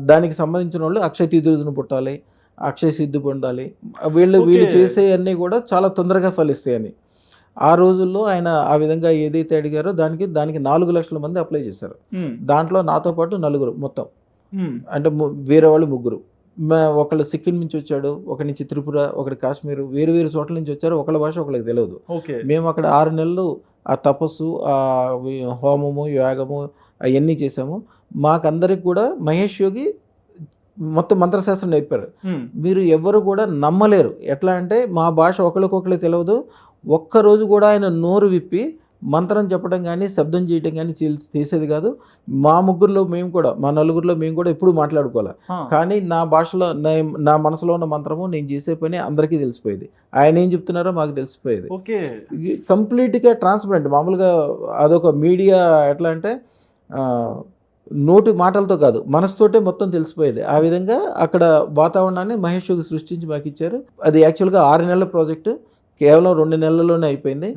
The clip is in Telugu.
దానికి సంబంధించిన వాళ్ళు అక్షయ తిథులను పుట్టాలి, అక్షయ సిద్ధి పొందాలి, వీళ్ళు ఓకే. చేసేవన్నీ కూడా చాలా తొందరగా ఫలిస్తాయని. ఆ రోజుల్లో ఆయన ఆ విధంగా ఏదైతే అడిగారో దానికి 4,00,000 మంది అప్లై చేశారు. హ్మ్. దాంట్లో నాతో పాటు నలుగురు మొత్తం. హ్మ్. అంటే వేరే వాళ్ళు ముగ్గురు. ఒకళ్ళు సిక్కిం నుంచి వచ్చాడు, ఒకడి నుంచి త్రిపుర, ఒకడు కాశ్మీరు, వేరు వేరు చోట్ల నుంచి వచ్చారు. ఒకళ్ళ భాష ఒకళ్ళకి తెలవదు. ఓకే. మేము అక్కడ 6 నెలలు ఆ తపస్సు, హోమము, యాగము అయన్నీ చేశాము. మాకందరికి కూడా మహేష్ యోగి మొత్తం మంత్రశాస్త్రం నేర్పారు. హ్మ్. మీరు ఎవ్వరు కూడా నమ్మలేరు. ఎట్లా అంటే మా భాష ఒకళ్ళకొకళ్ళకి తెలవదు. ఒక్కరోజు కూడా ఆయన నోరు విప్పి మంత్రం చెప్పడం గానీ, శబ్దం చేయడం గానీ చేసేది కాదు. మా ముగ్గురిలో మేము కూడా, మా నలుగురిలో మేము కూడా ఎప్పుడూ మాట్లాడుకోలే. ఆ! కానీ నా భాషలో నా మనసులో ఉన్న మంత్రము, నేను చేసే పని అందరికీ తెలిసిపోయేది. ఆయన ఏం చెప్తున్నారో మాకు తెలిసిపోయేది. ఓకే. కంప్లీట్‌గా ట్రాన్స్‌పరెంట్. మామూలుగా అదొక మీడియా ఎట్లా అంటే నోటి మాటలతో కాదు, మనసుతోటే మొత్తం తెలిసిపోయేది. ఆ విధంగా అక్కడ వాతావరణాన్ని మహేష్ యోగి సృష్టించి మాకిచ్చారు. అది యాక్చువల్‌గా 6 నెలల ప్రాజెక్ట్. కేవలం 2 నెలల్లోనే అయిపోయింది.